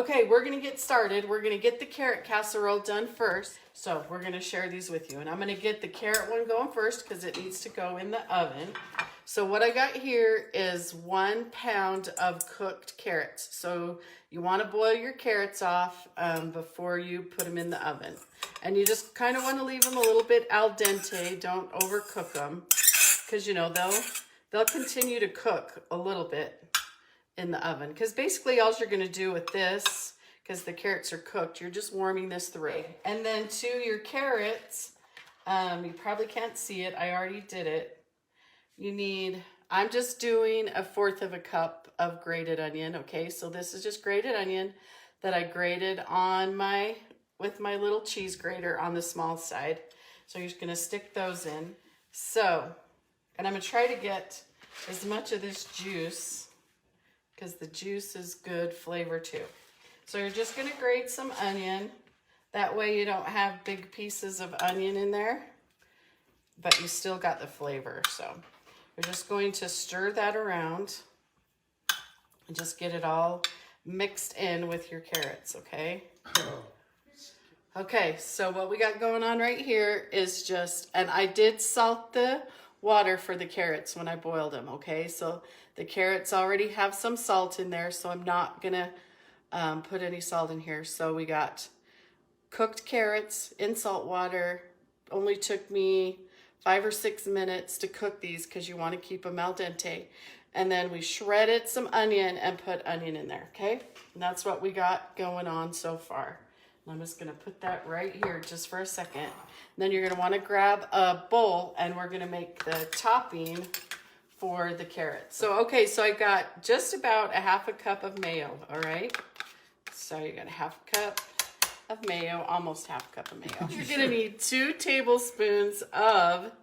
Okay, we're gonna get started. We're gonna get the carrot casserole done first. So we're gonna share these with you. And I'm gonna get the carrot one going first because it needs to go in the oven. So what I got here is 1 pound of cooked carrots. So you wanna boil your carrots off before you put them in the oven. And you just kind of wanna leave them a little bit al dente. Don't overcook them because you know, they'll continue to cook a little bit in the oven, because basically all you're going to do with this, because the carrots are cooked, you're just warming this through. And then to your carrots, you probably can't see it, I already did it. You need, I'm just doing 1/4 cup of grated onion. Okay, so this is just grated onion that I grated on with my little cheese grater on the small side. So you're just going to stick those in. So, and I'm going to try to get as much of this juice, because the juice is good flavor too. So you're just gonna grate some onion. That way you don't have big pieces of onion in there, but you still got the flavor. So you're just going to stir that around and just get it all mixed in with your carrots, okay? Okay, so what we got going on right here is just, and I did salt the water for the carrots when I boiled them, okay? So the carrots already have some salt in there, so I'm not gonna put any salt in here. So we got cooked carrots in salt water. Only took me 5 or 6 minutes to cook these because you want to keep them al dente. And then we shredded some onion and put onion in there, okay? And that's what we got going on so far. And I'm just gonna put that right here just for a second. And then you're gonna wanna grab a bowl and we're gonna make the topping for the carrots. So, okay, so I got just about 1/2 cup of mayo, all right? So you got 1/2 cup of mayo, almost 1/2 cup of mayo. You're gonna need 2 tablespoons of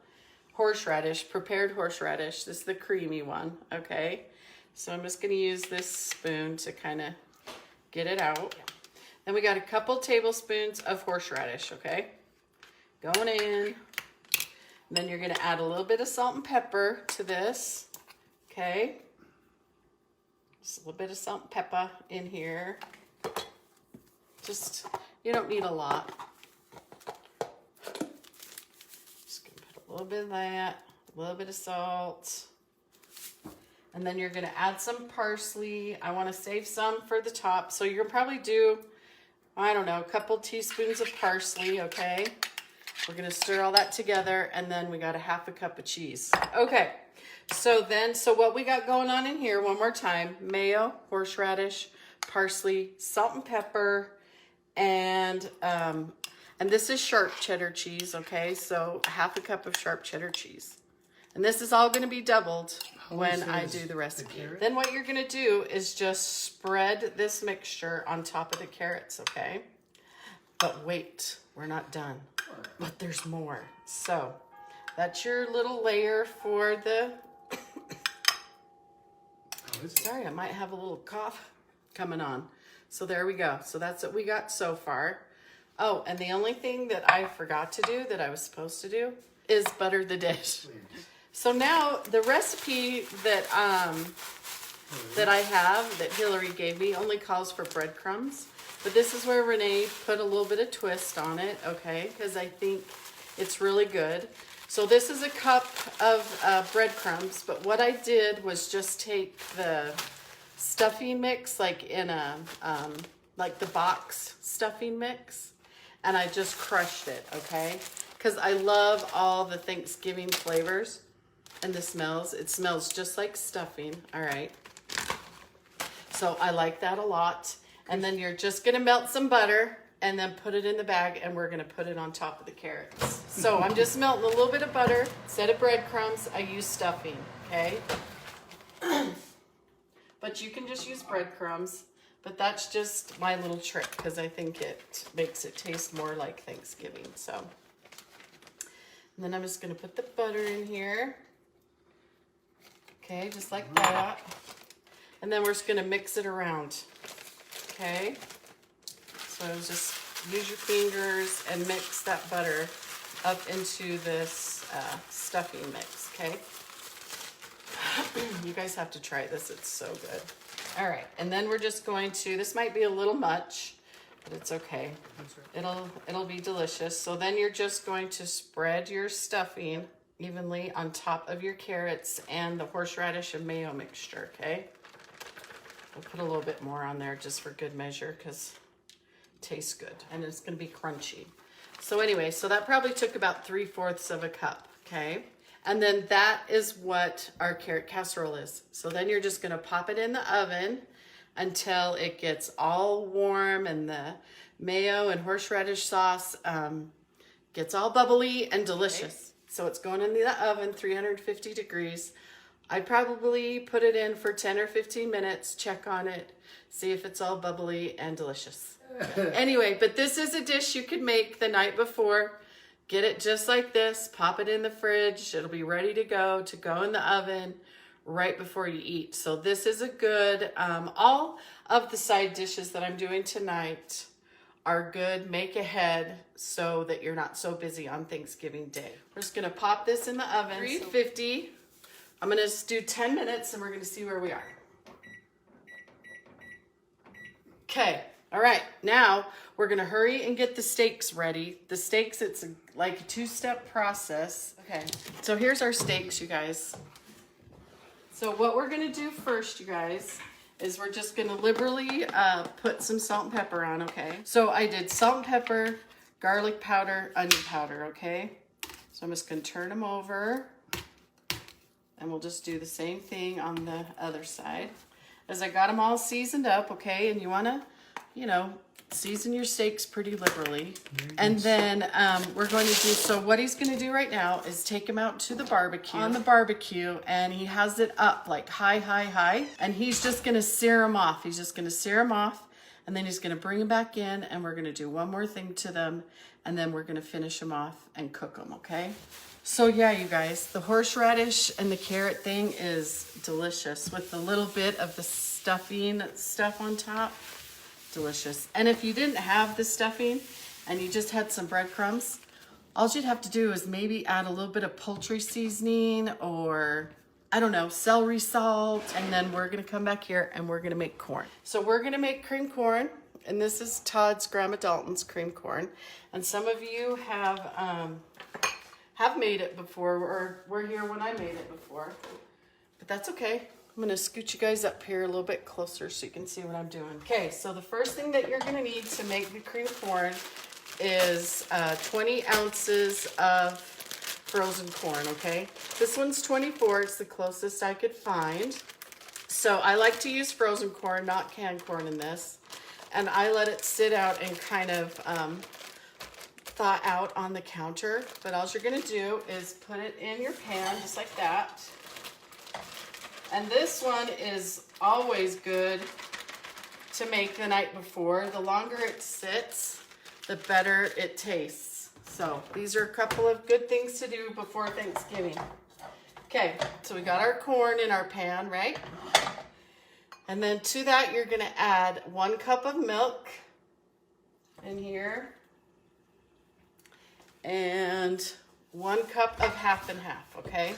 horseradish, prepared horseradish. This is the creamy one, okay? So I'm just gonna use this spoon to kind of get it out. Then we got a couple tablespoons of horseradish, okay? Going in. And then you're gonna add a little bit of salt and pepper to this, okay? Just a little bit of salt and pepper in here. Just, you don't need a lot. Just gonna put a little bit of that, a little bit of salt. And then you're gonna add some parsley. I wanna save some for the top. So you're gonna probably do, I don't know, a couple teaspoons of parsley, okay? We're gonna stir all that together, and then we got 1/2 cup of cheese. Okay, so what we got going on in here, one more time: mayo, horseradish, parsley, salt and pepper, and this is sharp cheddar cheese, okay? So 1/2 cup of sharp cheddar cheese. And this is all gonna be doubled when I do the recipe. Then what you're gonna do is just spread this mixture on top of the carrots, okay? But wait, we're not done. But there's more. So that's your little layer for the... Sorry, I might have a little cough coming on. So there we go. So that's what we got so far. Oh, and the only thing that I forgot to do that I was supposed to do is butter the dish. So now the recipe that I have, that Hillary gave me, only calls for breadcrumbs. But this is where Renee put a little bit of twist on it, okay? Because I think it's really good. So this is a cup of breadcrumbs, but what I did was just take the stuffing mix, like in a, like the box stuffing mix, and I just crushed it, okay? Because I love all the Thanksgiving flavors and the smells. It smells just like stuffing, all right? So I like that a lot. And then you're just gonna melt some butter and then put it in the bag, and we're gonna put it on top of the carrots. So I'm just melting a little bit of butter. Instead of breadcrumbs, I use stuffing, okay? But you can just use breadcrumbs, but that's just my little trick because I think it makes it taste more like Thanksgiving, so. And then I'm just gonna put the butter in here. Okay, just like that. And then we're just gonna mix it around. Okay, so just use your fingers and mix that butter up into this stuffing mix, okay? You guys have to try this, it's so good. All right, and then we're just going to, this might be a little much, but it's okay. It'll be delicious. So then you're just going to spread your stuffing evenly on top of your carrots and the horseradish and mayo mixture, okay? We'll put a little bit more on there just for good measure because it tastes good and it's gonna be crunchy. So anyway, so that probably took about 3/4 of a cup, okay? And then that is what our carrot casserole is. So then you're just gonna pop it in the oven until it gets all warm and the mayo and horseradish sauce gets all bubbly and delicious. Okay. So it's going in the oven, 350 degrees. I probably put it in for 10 or 15 minutes, check on it, see if it's all bubbly and delicious. Anyway, but this is a dish you could make the night before. Get it just like this, pop it in the fridge. It'll be ready to go in the oven right before you eat. So this is a good, all of the side dishes that I'm doing tonight are good make ahead so that you're not so busy on Thanksgiving Day. We're just gonna pop this in the oven, 350. I'm gonna just do 10 minutes and we're gonna see where we are. Okay, all right, now we're gonna hurry and get the steaks ready. The steaks, it's like a 2-step process. Okay, so here's our steaks, you guys. So what we're gonna do first, you guys, is we're just gonna liberally put some salt and pepper on, okay? So I did salt and pepper, garlic powder, onion powder, okay? So I'm just gonna turn them over and we'll just do the same thing on the other side. As I got them all seasoned up, okay? And you wanna, you know, season your steaks pretty liberally. And then we're going to do, so what he's gonna do right now is take him out to the barbecue, on the barbecue, and he has it up like high, and he's just gonna sear them off. He's just gonna sear them off, and then he's gonna bring them back in, and we're gonna do one more thing to them, and then we're gonna finish them off and cook them, okay? So yeah, you guys, the horseradish and the carrot thing is delicious with a little bit of the stuffing stuff on top. Delicious. And if you didn't have the stuffing and you just had some breadcrumbs, all you'd have to do is maybe add a little bit of poultry seasoning or, I don't know, celery salt, and then we're gonna come back here and we're gonna make corn. So we're gonna make cream corn, and this is Todd's Grandma Dalton's cream corn. And some of you have made it before, or were here when I made it before, but that's okay. I'm gonna scoot you guys up here a little bit closer so you can see what I'm doing. Okay, so the first thing that you're gonna need to make the cream corn is 20 ounces of frozen corn, okay? This one's 24, it's the closest I could find. So I like to use frozen corn, not canned corn in this. And I let it sit out and kind of thaw out on the counter. But all you're gonna do is put it in your pan, just like that. And this one is always good to make the night before. The longer it sits, the better it tastes. So these are a couple of good things to do before Thanksgiving. Okay, so we got our corn in our pan, right? And then to that, you're gonna add 1 cup of milk in here and 1 cup of half and half, okay?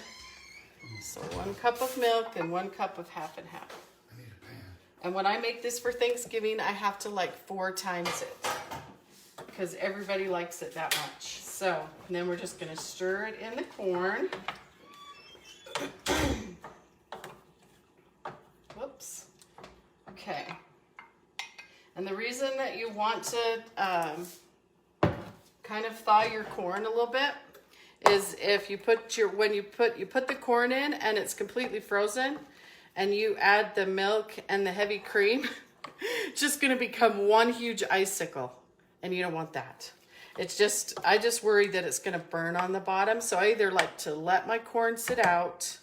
So 1 cup of milk and 1 cup of half and half. I need a pan. And when I make this for Thanksgiving, I have to like 4 times it because everybody likes it that much. So, and then we're just gonna stir it in the corn. Whoops. Okay. And the reason that you want to kind of thaw your corn a little bit is if you put you put the corn in and it's completely frozen and you add the milk and the heavy cream, it's just going to become one huge icicle, and you don't want that. It's just, I just worry that it's going to burn on the bottom. So I either like to let my corn sit out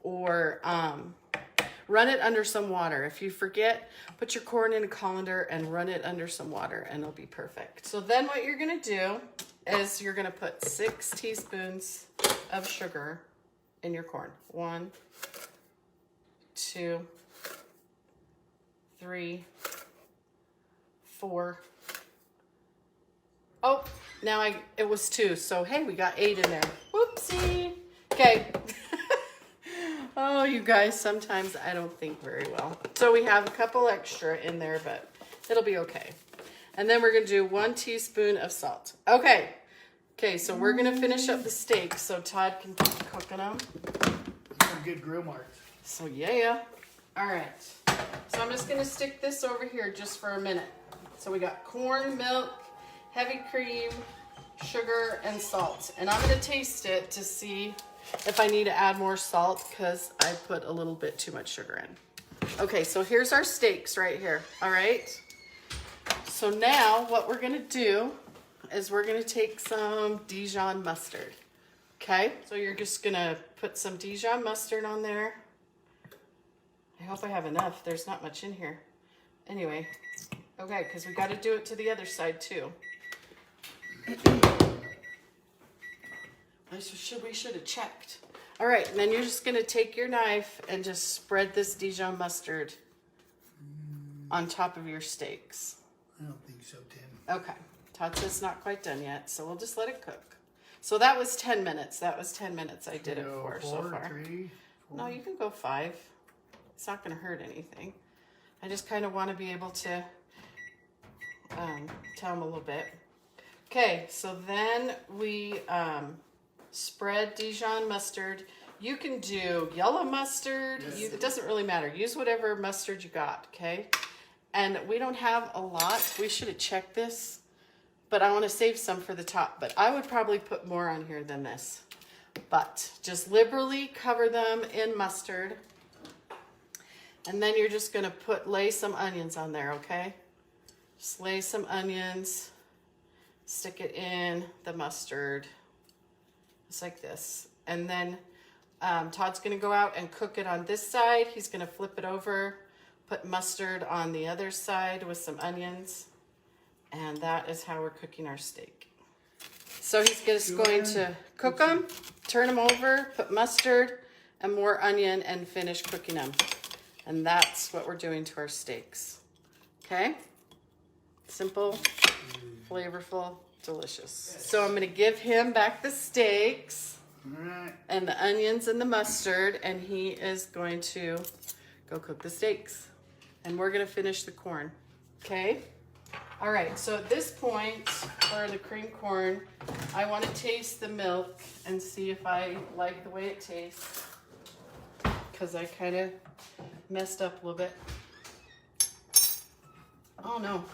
or run it under some water. If you forget, put your corn in a colander and run it under some water and it'll be perfect. So then what you're going to do is you're gonna put 6 teaspoons of sugar in your corn. 1, 2, 3, 4. Oh, now it was 2, so hey, we got 8 in there. Whoopsie. Okay. Oh Oh, you guys, sometimes I don't think very well. So we have a couple extra in there, but it'll be okay. And then we're gonna do 1 teaspoon of salt. Okay, so we're gonna finish up the steak so Todd can keep cooking them. Some good grill marks. So yeah. All right, so I'm just gonna stick this over here just for a minute. So we got corn, milk, heavy cream, sugar, and salt. And I'm gonna taste it to see if I need to add more salt because I put a little bit too much sugar in. Okay, so here's our steaks right here, all right? So now what we're gonna do is we're gonna take some Dijon mustard, okay? So you're just gonna put some Dijon mustard on there. I hope I have enough. There's not much in here. Anyway, okay, because we got to do it to the other side too. We should have checked. All right, and then you're just going to take your knife and just spread this Dijon mustard on top of your steaks. I don't think so, Tim. Okay, Todd says it's not quite done yet, so we'll just let it cook. So that was 10 minutes. That was 10 minutes I did it for so far. 3, 4. No, you can go 5. It's not going to hurt anything. I just kind of want to be able to tell them a little bit. Okay, so then we spread Dijon mustard. You can do yellow mustard. Yes. It doesn't really matter. Use whatever mustard you got, okay? And we don't have a lot. We should have checked this, but I want to save some for the top. But I would probably put more on here than this. But just liberally cover them in mustard. And then you're just gonna lay some onions on there, okay? Just lay some onions, stick it in the mustard, just like this. And then Todd's gonna go out and cook it on this side. He's gonna flip it over, put mustard on the other side with some onions. And that is how we're cooking our steak. So he's just going to cook them, turn them over, put mustard and more onion and finish cooking them. And that's what we're doing to our steaks. Okay? Simple, flavorful, delicious. So I'm gonna give him back the steaks and the onions and the mustard, and he is going to go cook the steaks. And we're gonna finish the corn, okay? All right, so at this point, for the cream corn, I wanna taste the milk and see if I like the way it tastes, because I kind of messed up a little bit. Oh no,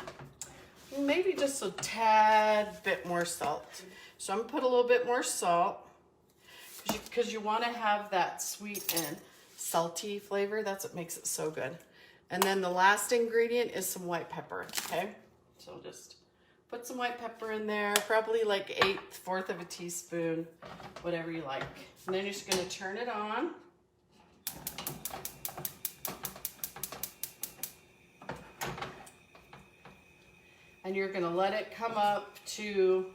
maybe just a tad bit more salt. So I'm gonna put a little bit more salt because you want to have that sweet and salty flavor. That's what makes it so good. And then the last ingredient is some white pepper, okay? So just put some white pepper in there, probably like 1/8 of a teaspoon, whatever you like. And then you're just gonna turn it on. And you're gonna let it come up to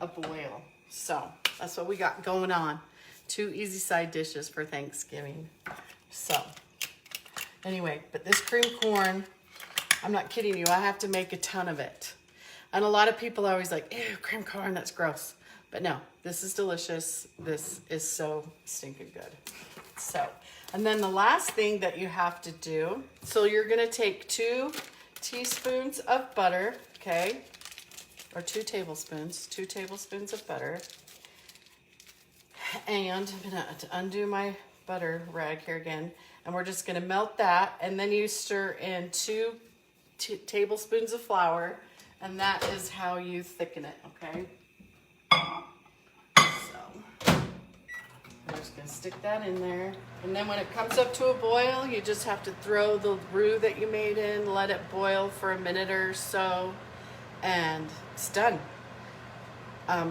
a boil. So that's what we got going on. 2 easy side dishes for Thanksgiving. So anyway, but this cream corn, I'm not kidding you, I have to make a ton of it. And a lot of people are always like, ew, cream corn, that's gross. But no, this is delicious. This is so stinking good. So, and then the last thing that you have to do, so you're gonna take 2 teaspoons of butter, okay? Or 2 tablespoons of butter. And I'm gonna undo my butter rag here again. And we're just gonna melt that. And then you stir in 2 tablespoons of flour. And that is how you thicken it, okay? So, I'm just gonna stick that in there. And then when it comes up to a boil, you just have to throw the roux that you made in, let it boil for a minute or so, and it's done.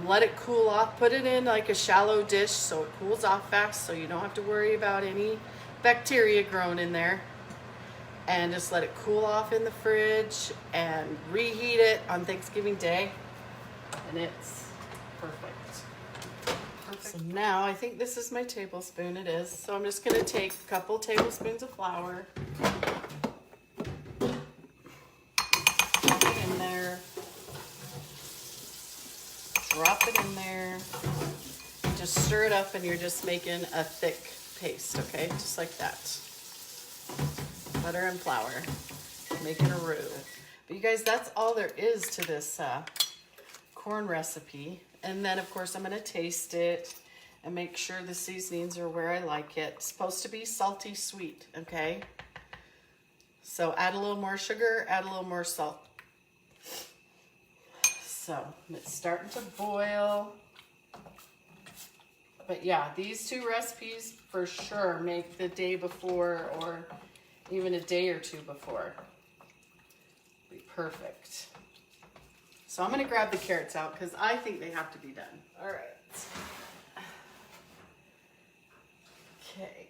Let it cool off. Put it in like a shallow dish so it cools off fast so you don't have to worry about any bacteria growing in there. And just let it cool off in the fridge and reheat it on Thanksgiving Day. And it's perfect. So now I think this is my tablespoon. It is. So I'm just going to take a couple tablespoons of flour. Put it in there. Drop it in there. Just stir it up and you're just making a thick paste, okay? Just like that. Butter and flour. Making a roux. But you guys, that's all there is to this corn recipe. And then, of course, I'm going to taste it and make sure the seasonings are where I like it. It's supposed to be salty sweet, okay? So add a little more sugar, add a little more salt. So it's starting to boil. But yeah, these two recipes for sure make the day before or even a day or two before. Be perfect. So I'm going to grab the carrots out because I think they have to be done. All right. Okay.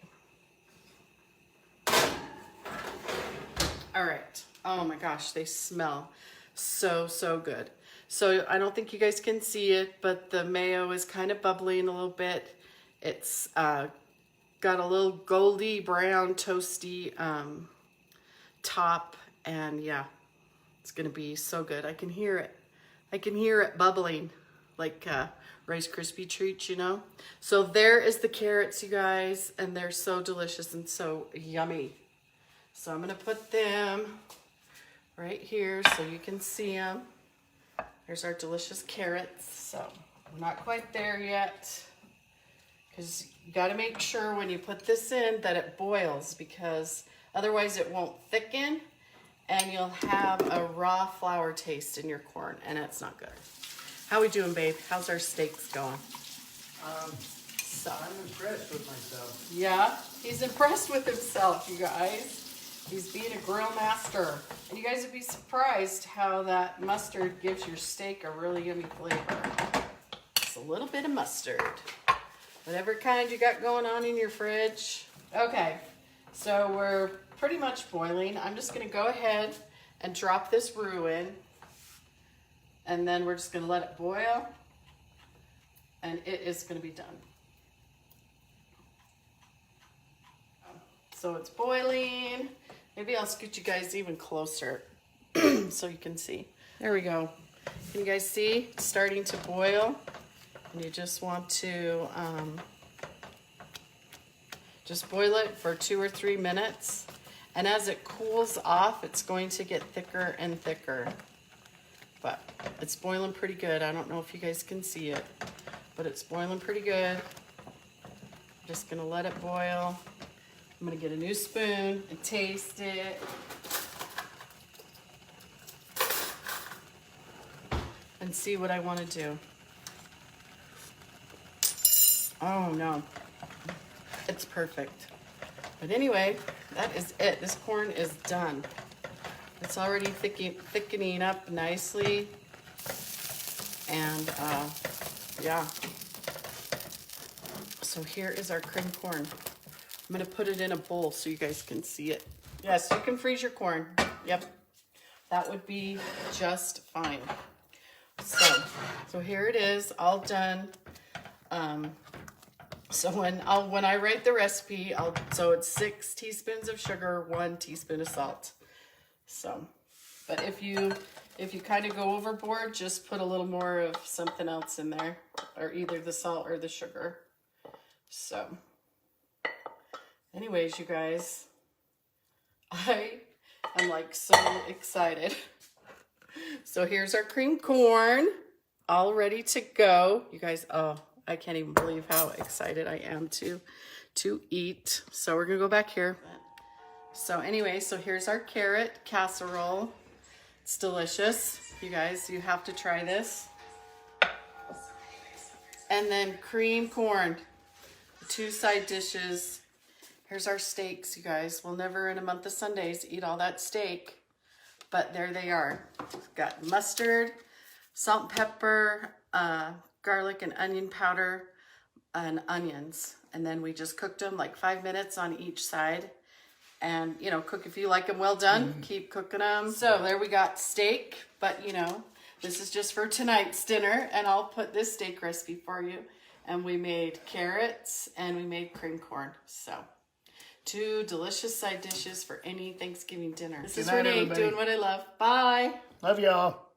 All right. Oh my gosh, they smell so, so good. So I don't think you guys can see it, but the mayo is kind of bubbling a little bit. It's got a little goldy brown toasty top, and yeah, it's gonna be so good. I can hear it. I can hear it bubbling like Rice Krispie treats, you know? So there is the carrots, you guys, and they're so delicious and so yummy. So I'm gonna put them right here so you can see them. There's our delicious carrots. So we're not quite there yet because you gotta make sure when you put this in that it boils, because otherwise it won't thicken and you'll have a raw flour taste in your corn, and it's not good. How we doing, babe? How's our steaks going? I'm impressed with myself. Yeah, he's impressed with himself, you guys. He's being a grill master. And you guys would be surprised how that mustard gives your steak a really yummy flavor. Just a little bit of mustard. Whatever kind you got going on in your fridge. Okay, so we're pretty much boiling. I'm just gonna go ahead and drop this roux in. And then we're just gonna let it boil. And it is gonna be done. So it's boiling. Maybe I'll scoot you guys even closer so you can see. There we go. Can you guys see? It's starting to boil. And you just want to just boil it for 2 or 3 minutes. And as it cools off, it's going to get thicker and thicker. But it's boiling pretty good. I don't know if you guys can see it, but it's boiling pretty good. I'm just gonna let it boil. I'm gonna get a new spoon and taste it. And see what I wanna do. Oh no, it's perfect. But anyway, that is it. This corn is done. It's already thickening up nicely. And yeah. So here is our cream corn. I'm gonna put it in a bowl so you guys can see it. Yes, you can freeze your corn. Yep, that would be just fine. So here it is, all done. So when I write the recipe, so it's 6 teaspoons of sugar, 1 teaspoon of salt. So, but if you kind of go overboard, just put a little more of something else in there, or either the salt or the sugar. So, anyways, you guys, I am like so excited. So here's our cream corn, all ready to go. You guys, oh, I can't even believe how excited I am to eat. So we're gonna go back here. So anyway, so here's our carrot casserole. It's delicious. You guys, you have to try this. And then cream corn, 2 side dishes. Here's our steaks, you guys. We'll never in a month of Sundays eat all that steak, but there they are. We've got mustard, salt and pepper, garlic and onion powder, and onions. And then we just cooked them like 5 minutes on each side. And, you know, cook if you like them well done. Keep cooking them. So there we got steak, but, you know, this is just for tonight's dinner. And I'll put this steak recipe for you. And we made carrots and we made cream corn. So 2 delicious side dishes for any Thanksgiving dinner. This is Renee doing what I love. Bye. Love y'all.